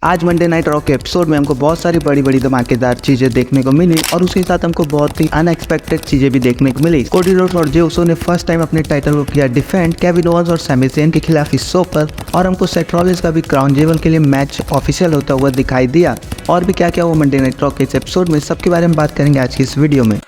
आज Monday night Raw के episode में हमको बहुत सारी बड़ी बड़ी धमाकेदार चीजें देखने को मिली और उसके साथ हमको बहुत ही अनएक्सपेक्टेड चीजें भी देखने को मिली। कोडी रोड्स और जे उसो ने फर्स्ट टाइम अपने टाइटल को किया डिफेंड केविन ओवेंस और सैमी ज़ेन के खिलाफ इस शो पर, और हमको सेथ रॉलिंस का भी क्राउन जेवल के लिए मैच ऑफिशियल होता हुआ दिखाई दिया। और भी क्या क्या हुआ मंडे नाइट रॉ के इस एपिसोड में, सबके बारे में बात करेंगे आज की इस वीडियो में।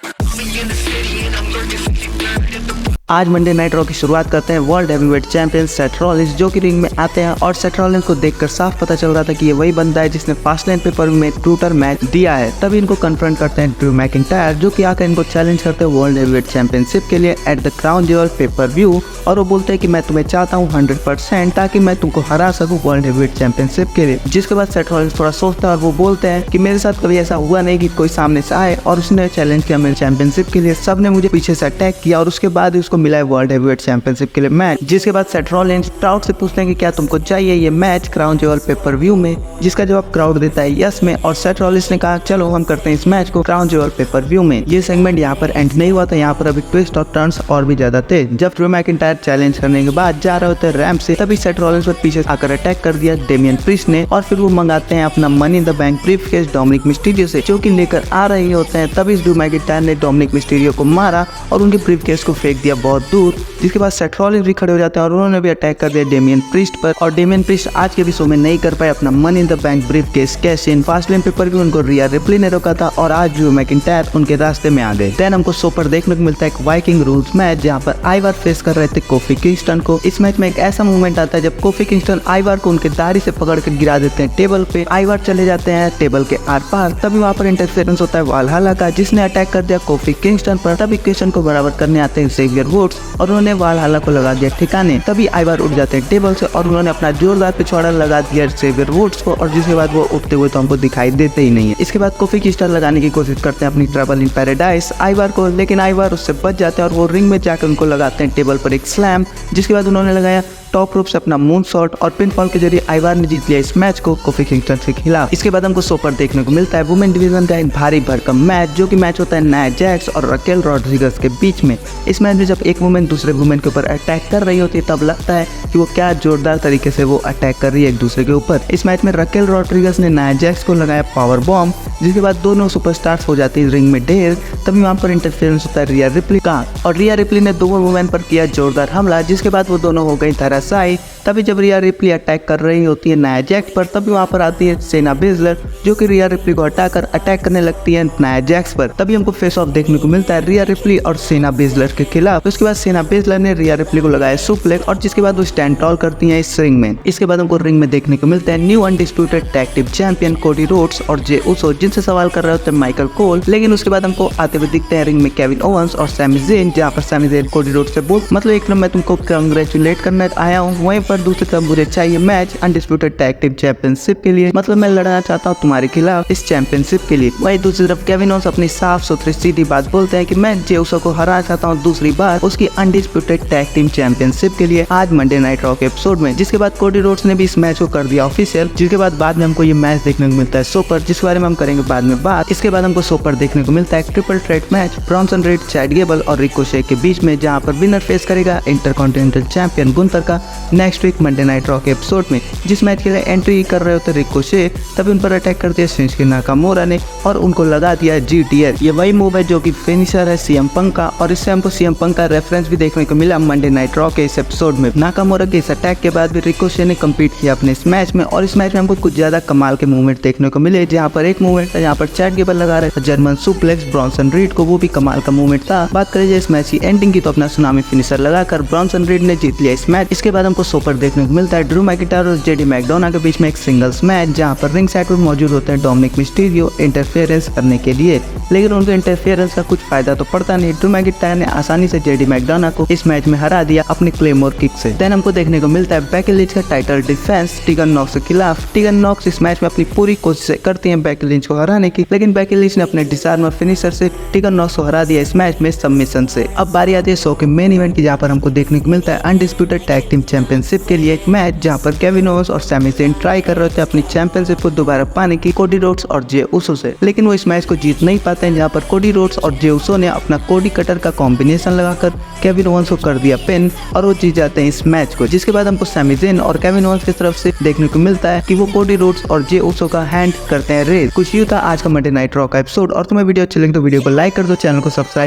आज मंडे नाइट रॉ की शुरुआत करते हैं world heavyweight champion Seth Rollins, जो कि रिंग में आते हैं और सेथ रॉलिंस को देखकर साफ पता चल रहा था कि ये वही बंदा है जिसने फास्टलाइन पेपर में ट्रूटर मैच दिया है। तभी इनको कन्फ्रंट करते हैं ड्रू मैकिंटायर, जो कि आकर इनको चैलेंज करते हैं वर्ल्ड हेवीवेट चैंपियनशिप के लिए at the crown jewel pay per view. और वो बोलते हैं कि मैं तुम्हें चाहता हूँ 100% ताकि मैं तुमको हरा सकूँ वर्ल्ड हेवीवेट चैंपियनशिप के लिए। जिसके बाद सेथ रॉलिंस थोड़ा सोचता है और वो बोलते हैं कि मेरे साथ कभी ऐसा हुआ नहीं कि कोई सामने से आए और उसने चैलेंज किया मेरे चैंपियनशिप के लिए, सबने मुझे पीछे से अटैक किया और उसके बाद उसको मिला है वर्ल्ड हेवीवेट चैंपियनशिप के लिए मैच। जिसके बाद सेथ रॉलिंस क्राउड से पूछते हैं कि क्या तुमको चाहिए ये match crown jewel pay per view में, जिसका जवाब क्राउड देता है यस में। और सेथ रॉलिंस ने कहा चलो हम करते हैं इस मैच को क्राउन जेवल पेपर व्यू में। ये सेगमेंट यहाँ पर एंड नहीं हुआ था, यहाँ पर अभी ट्विस्ट और टर्न्स और भी ज्यादा थे। जब ड्रू मैकिंटायर चैलेंज करने के बाद जा रहे होते रैंप से, तभी सेथ रॉलिंस पर पीछे आकर अटैक कर दिया डेमियन प्रीस्ट ने, और फिर वो मंगाते हैं अपना money in the bank briefcase Dominik Mysterio से, जो कि लेकर आ रहे होते हैं। तभी ड्रू मैकिंटायर ने डोमिनिक मिस्टीरियो को मारा और उनके ब्रीफकेस को फेंक दिया बहुत दूर। जिसके बाद सेथ रॉलिंस भी खड़े हो जाते हैं और उन्होंने भी अटैक कर दिया डेमियन प्रीस्ट पर। और डेमियन प्रीस्ट आज के भी शो में नहीं कर पाए अपना money in the bank briefcase cash in. Fastlane pay per भी उनको रिया रिप्ली ने रोका था और आज ड्रू मैकिंटायर उनके रास्ते में आ गए। देन हमको शो पर देखने को मिलता है एक वाइकिंग रूल्स मैच, जहाँ पर आइवार फेस कर रहे थे कोफी किंगस्टन को। इस मैच में एक ऐसा मूवमेंट आता है जब कोफी किंगस्टन आइवार को उनके दाढ़ी से पकड़ कर गिरा देते हैं टेबल पे। आइवार चले जाते हैं टेबल के आर पार, तभी वहाँ पर इंटरफेरेंस होता है वालहल्ला का, जिसने अटैक कर दिया कोफी किंगस्टन पर। तभी किंगस्टन को बराबर करने आते हैं ज़ेवियर वुड्स और उन्होंने वालहल्ला को लगा दिया ठिकाने। तभी आइवार उठ जाते हैं टेबल से और उन्होंने अपना जोरदार पिछवाड़ा लगा दिया ज़ेवियर वुड्स को, और जिसके बाद वो उठते हुए तो हमको दिखाई देते ही नहीं है। इसके बाद कोफी किंगस्टन लगाने की कोशिश करते हैं अपनी ट्रबल इन पैराडाइज आइवार को, लेकिन आइवार उससे बच जाते हैं और वो रिंग में जाकर उनको लगाते हैं टेबल पर एक स्लैम। जिसके बाद उन्होंने लगाया टॉप रोप से अपना मून शॉट और पिन फॉल के जरिए आइवार ने जीत लिया इस मैच को कोफी किंगस्टन के खिलाफ। इसके बाद हमको शो पर देखने को मिलता है वुमेन डिवीजन का एक भारी भरकम मैच, जो कि मैच होता है नाया जैक्स और रकेल रॉड्रिगस के बीच में। इस मैच में जब एक वुमेन दूसरे वुमेन के ऊपर अटैक कर रही होती है, तब लगता है कि वो क्या जोरदार तरीके से वो अटैक कर रही है एक दूसरे के ऊपर। इस मैच में रकेल रॉड्रिगस ने नाया जैक्स को लगाया पावर बॉम्ब, जिसके बाद दोनों सुपरस्टार्स हो जाती है रिंग में ढेर। तभी वहाँ पर इंटरफेरेंस होता है रिया रिप्ली का, और रिया रिप्ली ने दोनों वुमेन पर किया जोरदार हमला, जिसके बाद वो दोनों हो गई धराशायी। तभी जब रिया रिप्ली अटैक कर रही होती है नाया जैक्स पर, तभी वहाँ पर आती है सेना बेजलर, जो कि रिया रिप्ली को हटाकर अटैक करने लगती है नाया जैक्स पर। तभी हमको फेस ऑफ देखने को मिलता है रिया रिप्ली और सेना बेजलर के खिलाफ। उसके बाद सेना बेजलर ने रिया रिप्ली को लगाया सुप्लेक्स, और जिसके बाद वो स्टैंड टॉल करती है इस रिंग में। इसके बाद हमको रिंग में देखने को मिलता है new undisputed tag team champion Cody Rhodes और जे उसो, जिनसे सवाल कर रहे होते हैं माइकल कोल। लेकिन उसके बाद हमको आते हुए दिखते हैं रिंग में केविन ओवेंस और सैमी ज़ेन, जहाँ पर सैमी ज़ेन कोडी रोड्स से बोल मतलब एक मैं तुमको कांग्रेचुलेट करने आया हूँ, वहीं पर दूसरी तरफ मुझे चाहिए match undisputed tag team championship के लिए, मतलब मैं लड़ना चाहता हूँ तुम्हारे खिलाफ इस चैंपियनशिप के लिए। वहीं दूसरी तरफ केविन ओवेंस अपनी साफ सुथरी सीधी बात बोलते हैं कि मैं जे उसो को हराना चाहता हूँ दूसरी बार उसकी अनडिस्प्यूटेड टैग टीम चैंपियनशिप के लिए आज मंडे नाइट रॉ के एपिसोड में। जिसके बाद कोडी रोड्स ने भी इस मैच को कर दिया ऑफिशियल। जिसके बाद में हमको ये मैच देखने को मिलता है शो पर, जिस बारे में हम करेंगे बाद में बात। इसके बाद हमको शो पर देखने को मिलता है triple threat match Bronson Reed, Chad Gable और रिकोशे के बीच में, जहाँ पर विनर फेस करेगा इंटरकॉन्टिनेंटल चैंपियन गुंथर का next week Monday night Raw के एपिसोड में। जिस मैच के लिए एंट्री कर रहे होते रिकोशे, तभी उन पर अटैक कर दिया शिंजुके नाकामोरा ने और उनको लगा दिया GTS। ये वही मूव है जो कि फिनिशर है CM पंक का, और इससे हमको CM पंक का रेफरेंस भी देखने को मिला मंडे नाइट रॉ के इस एपिसोड में। नाकामोरा के इस अटैक के बाद भी रिकोशे ने कम्पीट किया अपने इस मैच में, और इस मैच में हमको कुछ ज्यादा कमाल के मूवमेंट देखने को मिले। जहाँ पर एक मूवमेंट था जहाँ पर चैड गेबल लगा रहे थे जर्मन सुप्लेक्स ब्रॉन्सन रीड को, वो भी कमाल का मूवमेंट था। बात करें इस मैच की एंडिंग की, तो अपना सुनामी फिनिशर लगाकर ब्रॉन्सन रीड ने जीत लिया इस मैच। इसके बाद हमको शो पर देखने को मिलता है ड्रू मैकिंटायर और जेडी मैकडोना के बीच में एक सिंगल्स मैच, जहाँ पर रिंग साइड पर मौजूद होते हैं डोमिनिक मिस्टीरियो इंटरफेरेंस करने के लिए, लेकिन उनको इंटरफेरेंस का कुछ फायदा तो पड़ता नहीं। ड्रू मैकिंटायर ने आसानी से जेडी मैकडोना को इस मैच में हरा दिया अपनी क्लेमोर किक से। देन हमको देखने को मिलता है बेकी लिंच का टाइटल डिफेंस टीगन नॉक्स के खिलाफ। टीगन नॉक्स इस मैच में अपनी पूरी कोशिश करती हैं बेकी लिंच को हराने की, लेकिन बेकी लिंच ने अपने डिसआर्मर फिनिशर से टीगन नॉक्स को हरा दिया इस मैच में सबमिशन से। अब बारी आती है शो के मेन इवेंट की, जहाँ पर हमको देखने को मिलता है undisputed tag team championship championship के लिए एक मैच जहां पर केविन ओवेंस और सैमी ज़ेन ट्राई कर रहे थे अपनी चैंपियनशिप को दोबारा पाने की कोडी रोड्स और जे उसो से, लेकिन वो इस मैच को जीत नहीं पाते हैं, जहां पर कोडी रोड्स और जे उसो ने अपना कोडी कटर का कॉम्बिनेशन लगाकर केविन ओवेंस को कर दिया पिन और वो जीत जाते हैं इस मैच को। जिसके बाद हमको सैमी ज़ेन और केविन ओवेंस की तरफ से देखने को मिलता है कि वो कोडी रोड्स और जे उसो का हैंड करते हैं रेस। कुछ यूं था आज का मंडे नाइट रॉ का एपिसोड, और तुम्हें वीडियो अच्छी लगी तो वीडियो को लाइक कर दो, चैनल को सब्सक्राइब